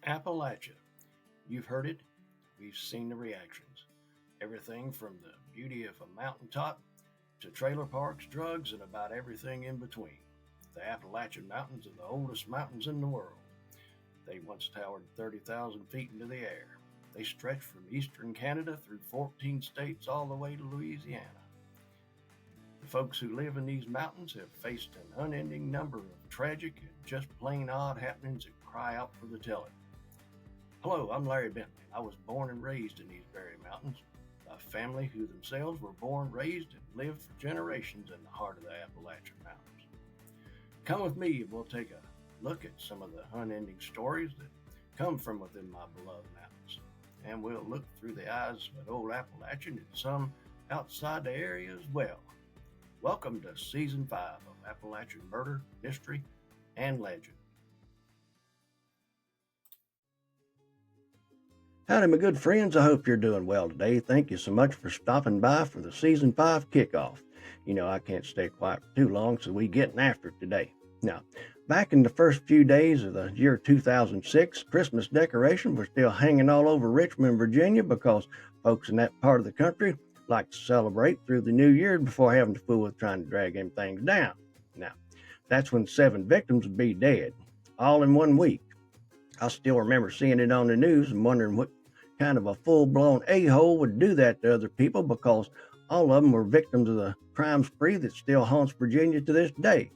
Appalachia. You've heard it, we've seen the reactions. Everything from the beauty of a mountaintop to trailer parks, drugs, and about everything in between. The Appalachian Mountains are the oldest mountains in the world. They once towered 30,000 feet into the air. They stretch from eastern Canada through 14 states all the way to Louisiana. The folks who live in these mountains have faced an unending number of tragic and just plain odd happenings that cry out for the telling. Hello, I'm Larry Bentley. I was born and raised in these very mountains. A family who themselves were born, raised, and lived for generations in the heart of the Appalachian Mountains. Come with me and we'll take a look at some of the unending stories that come from within my beloved mountains. And we'll look through the eyes of an old Appalachian and some outside the area as well. Welcome to Season 5 of Appalachian Murder, Mystery, and Legend. Howdy, my good friends. I hope you're doing well today. Thank you so much for stopping by for the Season 5 kickoff. You know, I can't stay quiet for too long, so we getting after it today. Now, back in the first few days of the year 2006, Christmas decorations were still hanging all over Richmond, Virginia, because folks in that part of the country like to celebrate through the new year before having to fool with trying to drag them things down. Now, that's when 7 victims would be dead, all in 1 week. I still remember seeing it on the news and wondering what kind of a full-blown a-hole would do that to other people, because all of them were victims of the crime spree that still haunts Virginia to this day.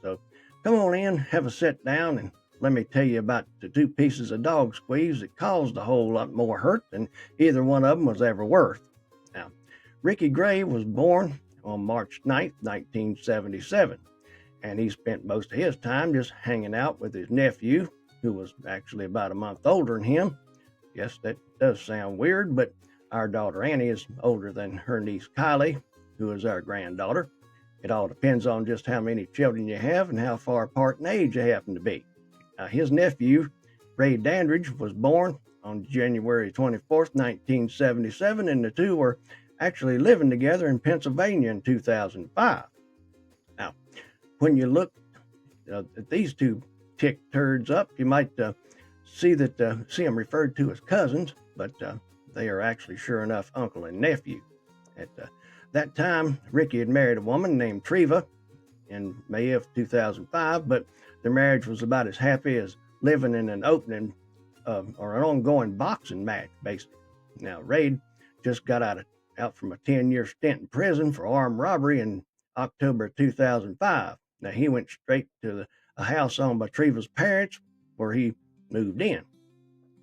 So come on in, have a sit down, and let me tell you about the 2 pieces of dog squeeze that caused a whole lot more hurt than either one of them was ever worth. Now, Ricky Gray was born on March 9th, 1977, and he spent most of his time just hanging out with his nephew, who was actually about a month older than him. Yes, that does sound weird, but our daughter Annie is older than her niece Kylie, who is our granddaughter. It all depends on just how many children you have and how far apart in age you happen to be. His nephew, Ray Dandridge, was born on January 24th, 1977, and the two were actually living together in Pennsylvania in 2005. Now, when you look at these 2 tick turds up, you might see them referred to as cousins, but they are actually sure enough uncle and nephew. At that time, Ricky had married a woman named Treva in May of 2005, but their marriage was about as happy as living in an opening or an ongoing boxing match, basically. Now, Ray just got out from a 10-year stint in prison for armed robbery in October 2005. Now, he went straight to a house owned by Treva's parents, where he moved in.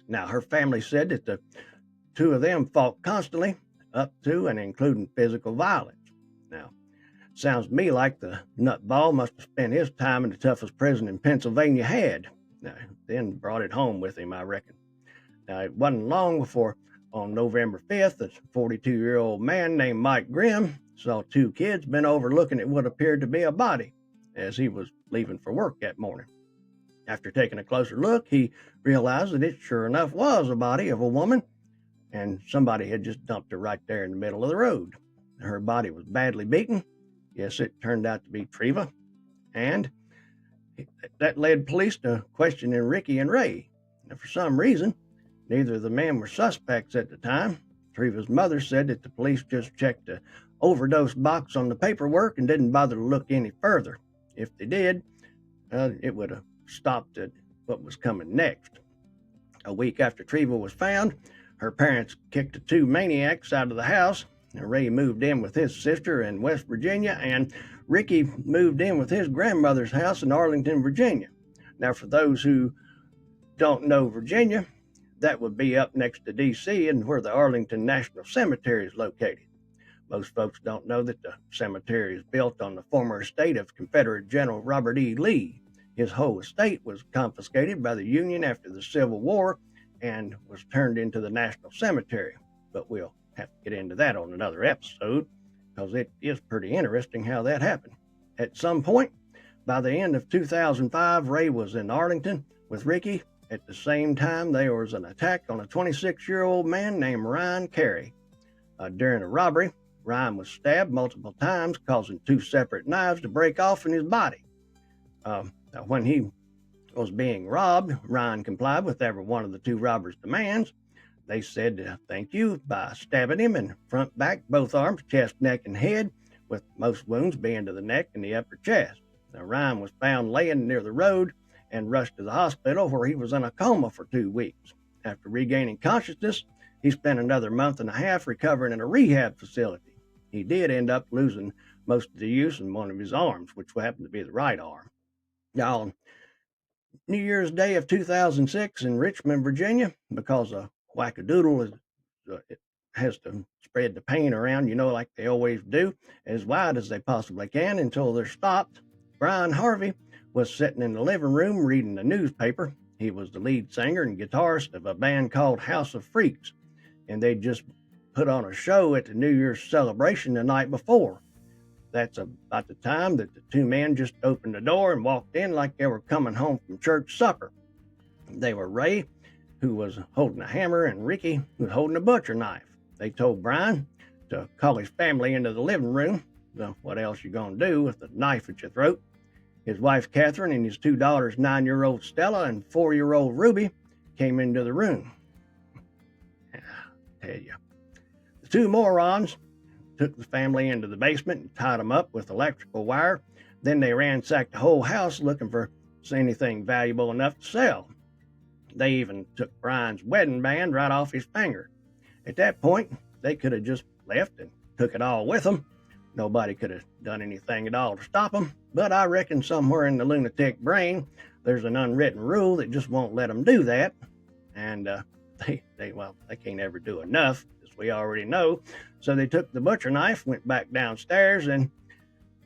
Now, her family said that the 2 of them fought constantly, up to and including physical violence. Now, sounds to me like the nutball must have spent his time in the toughest prison in Pennsylvania had. Now, then brought it home with him, I reckon. Now, it wasn't long before, on November 5th, a 42-year-old man named Mike Grimm saw 2 kids bent over looking at what appeared to be a body as he was leaving for work that morning. After taking a closer look, he realized that it sure enough was a body of a woman, and somebody had just dumped her right there in the middle of the road. Her body was badly beaten. Yes, it turned out to be Treva, and that led police to questioning Ricky and Ray. Now, for some reason, neither of the men were suspects at the time. Treva's mother said that the police just checked the overdose box on the paperwork and didn't bother to look any further. If they did, it would have stopped at what was coming next. A week after Treva was found, her parents kicked the 2 maniacs out of the house. Ray moved in with his sister in West Virginia, and Ricky moved in with his grandmother's house in Arlington, Virginia. Now, for those who don't know Virginia, that would be up next to D.C. and where the Arlington National Cemetery is located. Most folks don't know that the cemetery is built on the former estate of Confederate General Robert E. Lee. His whole estate was confiscated by the Union after the Civil War and was turned into the National Cemetery. But we'll have to get into that on another episode, because it is pretty interesting how that happened. At some point, by the end of 2005, Ray was in Arlington with Ricky. At the same time, there was an attack on a 26-year-old man named Ryan Carey. During a robbery, Ryan was stabbed multiple times, causing 2 separate knives to break off in his body. When he was being robbed, Ryan complied with every one of the two robbers' demands. They said thank you by stabbing him in front, back, both arms, chest, neck, and head, with most wounds being to the neck and the upper chest. Now, Ryan was found laying near the road and rushed to the hospital, where he was in a coma for 2 weeks. After regaining consciousness, he spent another month and a half recovering in a rehab facility. He did end up losing most of the use in one of his arms, which happened to be the right arm. Now, on New Year's Day of 2006 in Richmond, Virginia, because a wackadoodle it has to spread the pain around, like they always do, as wide as they possibly can until they're stopped. Brian Harvey was sitting in the living room reading the newspaper. He was the lead singer and guitarist of a band called House of Freaks, and they just put on a show at the New Year's celebration the night before. That's about the time that the two men just opened the door and walked in like they were coming home from church supper. They were Ray, who was holding a hammer, and Ricky, who was holding a butcher knife. They told Brian to call his family into the living room. So what else you gonna do with a knife at your throat? His wife Catherine and his two daughters, 9-year-old Stella and 4-year-old Ruby, came into the room. I tell you, the two morons took the family into the basement and tied them up with electrical wire. Then they ransacked the whole house looking for anything valuable enough to sell. They even took Brian's wedding band right off his finger. At that point, they could have just left and took it all with them. Nobody could have done anything at all to stop them, but I reckon somewhere in the lunatic brain, there's an unwritten rule that just won't let them do that. And they can't ever do enough, as we already know. So they took the butcher knife, went back downstairs, and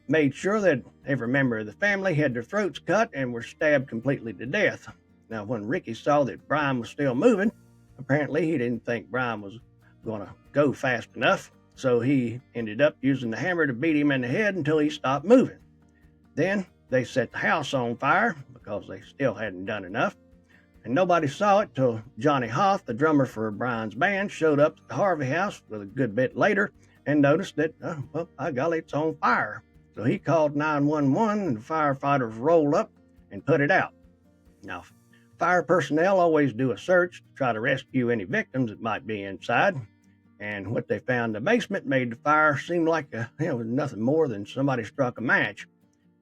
made sure that every member of the family had their throats cut and were stabbed completely to death. Now, when Ricky saw that Brian was still moving, apparently he didn't think Brian was going to go fast enough, so he ended up using the hammer to beat him in the head until he stopped moving. Then they set the house on fire because they still hadn't done enough, and nobody saw it till Johnny Hoff, the drummer for Brian's band, showed up at the Harvey house with a good bit later and noticed that, by golly, it's on fire. So he called 911 and the firefighters rolled up and put it out. Now, fire personnel always do a search to try to rescue any victims that might be inside. And what they found in the basement made the fire seem like it was nothing more than somebody struck a match.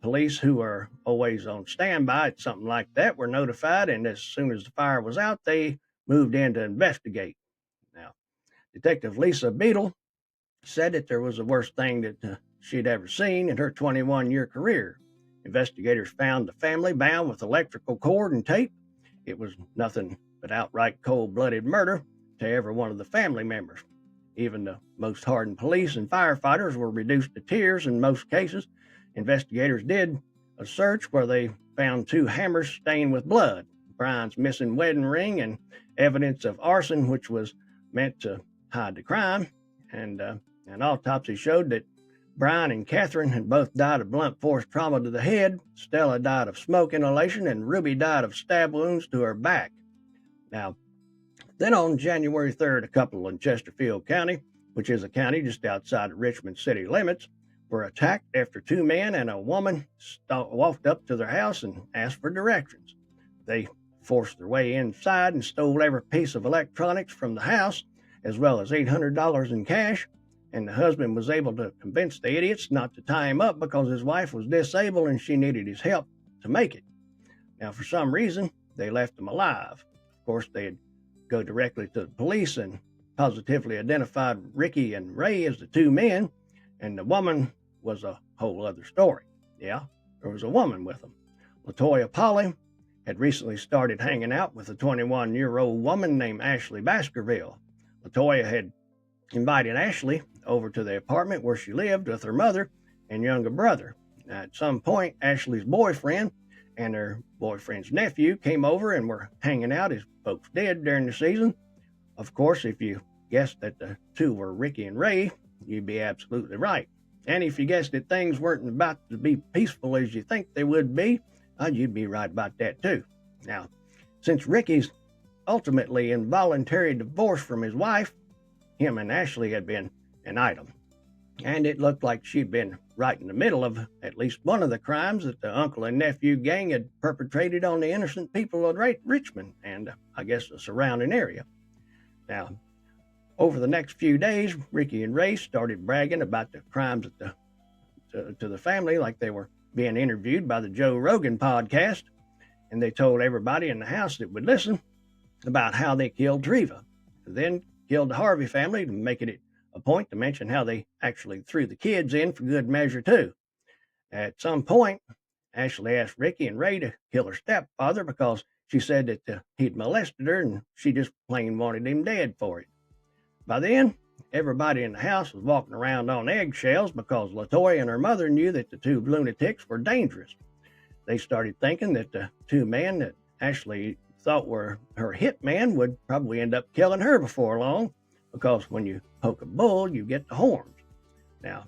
Police, who are always on standby at something like that, were notified, and as soon as the fire was out, they moved in to investigate. Now, Detective Lisa Beadle said that there was the worst thing that she'd ever seen in her 21-year career. Investigators found the family bound with electrical cord and tape. It was nothing but outright cold-blooded murder to every one of the family members. Even the most hardened police and firefighters were reduced to tears in most cases. Investigators did a search where they found 2 hammers stained with blood, Brian's missing wedding ring, and evidence of arson, which was meant to hide the crime. And an autopsy showed that Brian and Catherine had both died of blunt force trauma to the head. Stella died of smoke inhalation, and Ruby died of stab wounds to her back. Now, then on January 3rd, a couple in Chesterfield County, which is a county just outside of Richmond city limits, were attacked after 2 men and a woman walked up to their house and asked for directions. They forced their way inside and stole every piece of electronics from the house, as well as $800 in cash, and the husband was able to convince the idiots not to tie him up because his wife was disabled and she needed his help to make it. Now, for some reason, they left him alive. Of course, they'd go directly to the police and positively identified Ricky and Ray as the 2 men, and the woman was a whole other story. Yeah, there was a woman with them. LaToya Polly had recently started hanging out with a 21-year-old woman named Ashley Baskerville. LaToya had invited Ashley over to the apartment where she lived with her mother and younger brother. Now, at some point, Ashley's boyfriend and her boyfriend's nephew came over and were hanging out, as folks did during the season. Of course, if you guessed that the 2 were Ricky and Ray, you'd be absolutely right. And if you guessed that things weren't about to be peaceful as you think they would be, you'd be right about that too. Now, since Ricky's ultimately involuntary divorce from his wife, him and Ashley had been an item, and it looked like she'd been right in the middle of at least one of the crimes that the uncle and nephew gang had perpetrated on the innocent people of Richmond and I guess the surrounding area. Now, over the next few days, Ricky and Ray started bragging about the crimes to the family like they were being interviewed by the Joe Rogan podcast, and they told everybody in the house that would listen about how they killed Treva, then killed the Harvey family, to making it a point to mention how they actually threw the kids in for good measure too. At some point, Ashley asked Ricky and Ray to kill her stepfather because she said that he'd molested her and she just plain wanted him dead for it. By then, everybody in the house was walking around on eggshells because LaToya and her mother knew that the two lunatics were dangerous. They started thinking that the two men that Ashley thought were her hitman would probably end up killing her before long, because when you poke a bull, you get the horns. Now,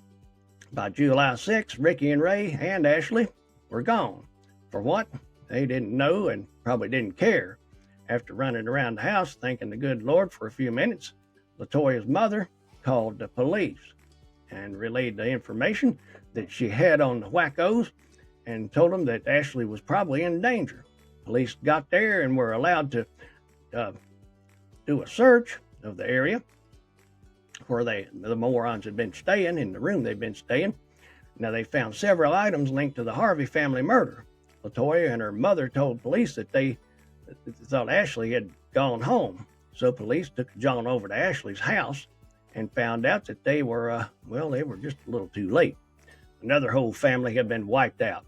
by July 6th, Ricky and Ray and Ashley were gone. For what? They didn't know and probably didn't care. After running around the house thanking the good Lord for a few minutes, LaToya's mother called the police and relayed the information that she had on the wackos and told them that Ashley was probably in danger. Police got there and were allowed to do a search of the area where the morons had been staying, in the room they'd been staying. Now, they found several items linked to the Harvey family murder. LaToya and her mother told police that they thought Ashley had gone home. So police took John over to Ashley's house and found out that they were just a little too late. Another whole family had been wiped out.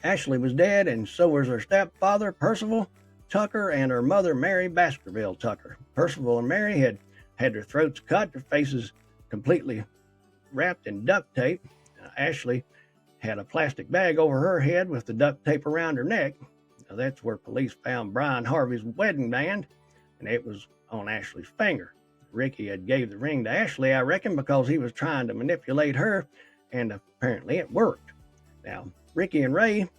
Ashley was dead, and so was her stepfather, Percival Tucker, and her mother, Mary Baskerville Tucker. Percival and Mary had their throats cut, their faces completely wrapped in duct tape. Ashley had a plastic bag over her head with the duct tape around her neck. Now, that's where police found Brian Harvey's wedding band, and it was on Ashley's finger. Ricky had gave the ring to Ashley, I reckon, because he was trying to manipulate her, and apparently it worked. Now, Ricky and Ray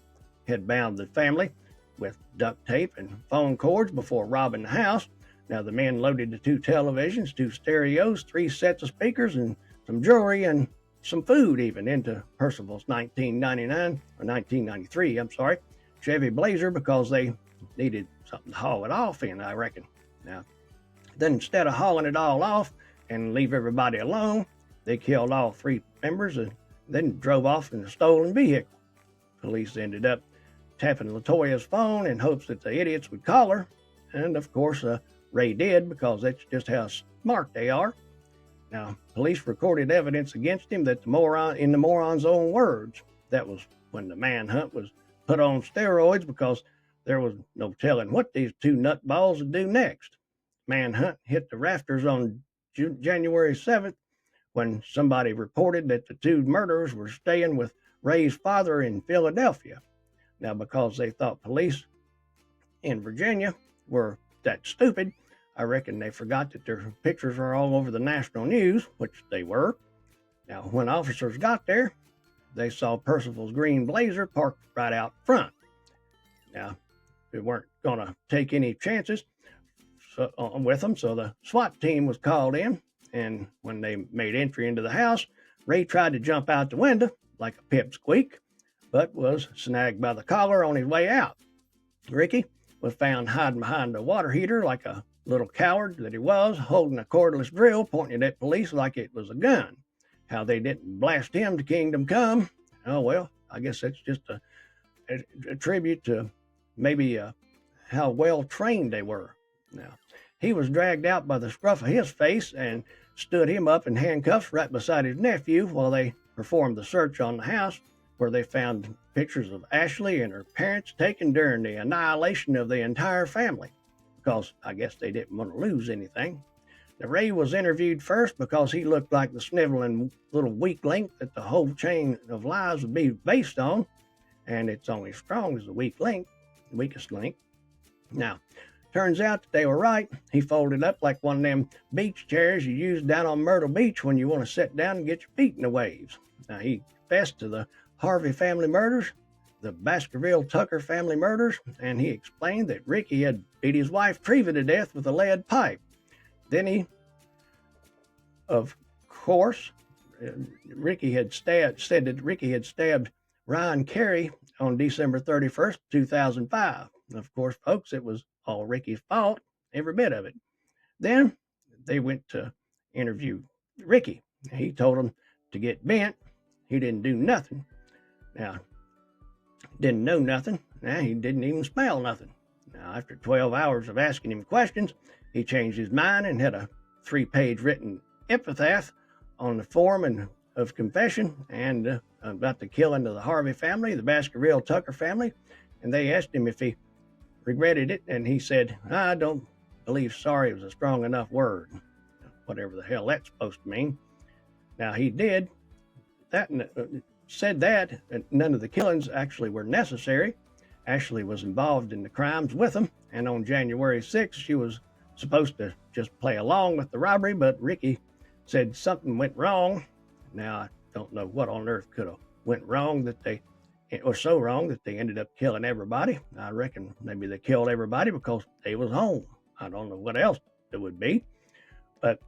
had bound the family with duct tape and phone cords before robbing the house. Now, the men loaded the 2 televisions, 2 stereos, 3 sets of speakers, and some jewelry and some food even into Percival's 1993 Chevy Blazer, because they needed something to haul it off in, I reckon. Now, then instead of hauling it all off and leave everybody alone, they killed all 3 members and then drove off in a stolen vehicle. Police ended up tapping LaToya's phone in hopes that the idiots would call her, and of course Ray did, because that's just how smart they are. Now, police recorded evidence against him that in the moron's own words, that was when the manhunt was put on steroids, because there was no telling what these 2 nutballs would do next. Manhunt hit the rafters on January 7th when somebody reported that the 2 murderers were staying with Ray's father in Philadelphia. Now, because they thought police in Virginia were that stupid, I reckon they forgot that their pictures are all over the national news, which they were. Now, when officers got there, they saw Percival's green Blazer parked right out front. Now, they weren't going to take any chances with them, so the SWAT team was called in, and when they made entry into the house, Ray tried to jump out the window like a pipsqueak, but was snagged by the collar on his way out. Ricky was found hiding behind a water heater like a little coward that he was, holding a cordless drill pointing at police like it was a gun. How they didn't blast him to kingdom come, oh well, I guess that's just a tribute to maybe how well trained they were. Now, he was dragged out by the scruff of his face and stood him up in handcuffs right beside his nephew while they performed the search on the house, where they found pictures of Ashley and her parents taken during the annihilation of the entire family, because I guess they didn't want to lose anything. Now, Ray was interviewed first because he looked like the sniveling little weak link that the whole chain of lies would be based on, and it's only as strong as the weakest link. Now, turns out that they were right. He folded up like one of them beach chairs you use down on Myrtle Beach when you want to sit down and get your feet in the waves. Now, he confessed to the Harvey family murders, the Baskerville Tucker family murders, and he explained that Ricky had beat his wife Treva to death with a lead pipe. Then he, of course, said that Ricky had stabbed Ryan Carey on December 31st, 2005. Of course, folks, it was all Ricky's fault, every bit of it. Then they went to interview Ricky. He told them to get bent. He didn't do nothing. Now, didn't know nothing. Now, he didn't even smell nothing. Now, after 12 hours of asking him questions, he changed his mind and had a 3-page written epitaph on the form of confession and about the killing of the Harvey family, the Baskerville Tucker family. And they asked him if he regretted it, and he said, I don't believe sorry was a strong enough word, whatever the hell that's supposed to mean. Now, he did that, said that none of the killings actually were necessary. Ashley was involved in the crimes with them, and on January 6th, she was supposed to just play along with the robbery, but Ricky said something went wrong. Now, I don't know what on earth could have went wrong or so wrong that they ended up killing everybody. I reckon maybe they killed everybody because they was home. I don't know what else it would be. But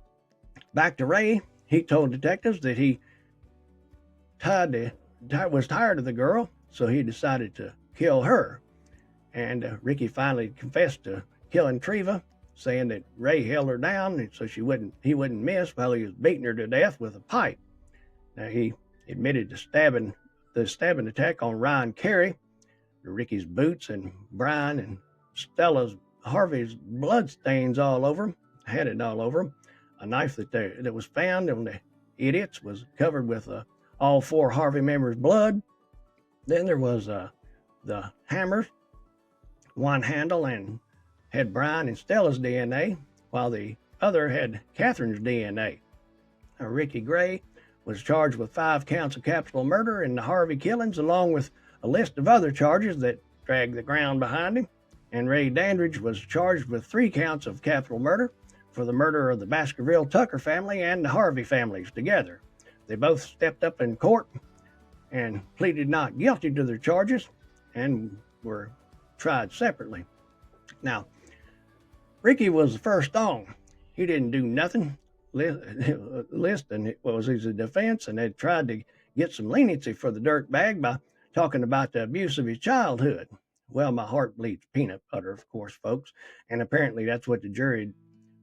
back to Ray, he told detectives that he was tired of the girl, so he decided to kill her. And Ricky finally confessed to killing Treva, saying that Ray held her down so he wouldn't miss while he was beating her to death with a pipe. Now, he admitted to the stabbing attack on Ryan Carey, Ricky's boots and Brian and Stella's Harvey's blood stains all over him, had it all over him. A knife that was found on the idiots was covered with all 4 Harvey members' blood. Then there was the hammer, one handle, and had Brian and Stella's DNA, while the other had Catherine's DNA. Ricky Gray was charged with 5 counts of capital murder in the Harvey killings, along with a list of other charges that dragged the ground behind him. And Ray Dandridge was charged with 3 counts of capital murder for the murder of the Baskerville Tucker family and the Harvey families together. They both stepped up in court and pleaded not guilty to their charges and were tried separately. Now, Ricky was the first on. He didn't do nothing. Liston was his defense, and they tried to get some leniency for the dirtbag by talking about the abuse of his childhood. Well, my heart bleeds peanut butter, of course, folks, and apparently that's what the jury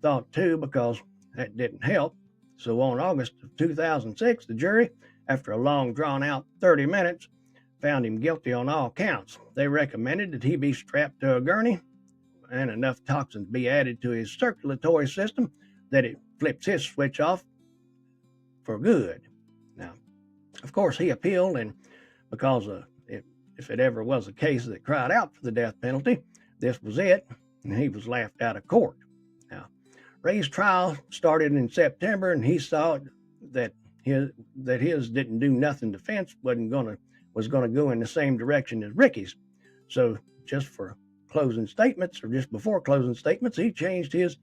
thought too, because that didn't help. So on August of 2006, the jury, after a long drawn-out 30 minutes, found him guilty on all counts. They recommended that he be strapped to a gurney and enough toxins be added to his circulatory system that it flips his switch off for good. Now, of course, he appealed, and because if it ever was a case that cried out for the death penalty, this was it, and he was laughed out of court. Now, Ray's trial started in September, and he saw that his didn't do nothing defense was going to go in the same direction as Ricky's. So just for closing statements, or just before closing statements, he changed his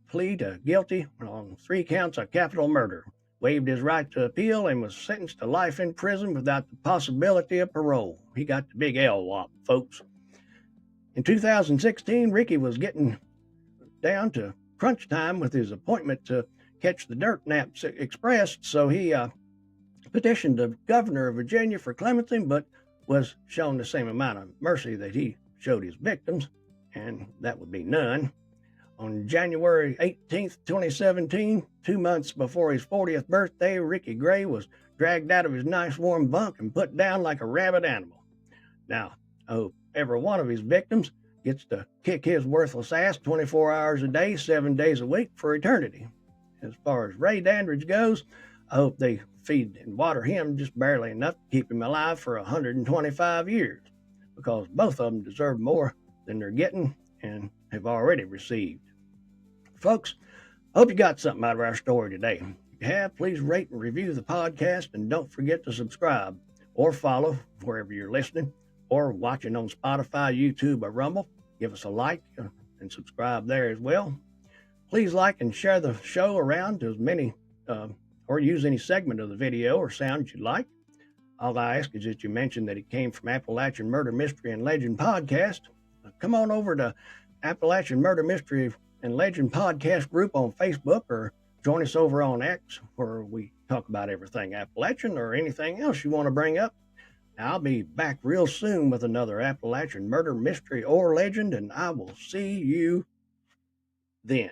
plea to guilty on 3 counts of capital murder, waived his right to appeal, and was sentenced to life in prison without the possibility of parole. He got the big LWOP, folks. In 2016, Ricky was getting down to crunch time with his appointment to catch the Dirt Nap Express, so he petitioned the governor of Virginia for clemency, but was shown the same amount of mercy that he showed his victims, and that would be none. On January 18th, 2017, 2 months before his 40th birthday, Ricky Gray was dragged out of his nice warm bunk and put down like a rabid animal. Now, I hope every one of his victims gets to kick his worthless ass 24 hours a day, 7 days a week for eternity. As far as Ray Dandridge goes, I hope they feed and water him just barely enough to keep him alive for 125 years, because both of them deserve more than they're getting and have already received. Folks, I hope you got something out of our story today. If you have, please rate and review the podcast, and don't forget to subscribe or follow wherever you're listening or watching on Spotify, YouTube, or Rumble. Give us a like and subscribe there as well. Please like and share the show around to as many, or use any segment of the video or sound you'd like. All I ask is that you mention that it came from Appalachian Murder, Mystery, and Legend Podcast. Come on over to Appalachian Murder, Mystery, and Legend Podcast group on Facebook, or join us over on X, where we talk about everything Appalachian or anything else you want to bring up. I'll be back real soon with another Appalachian murder mystery or legend, and I will see you then.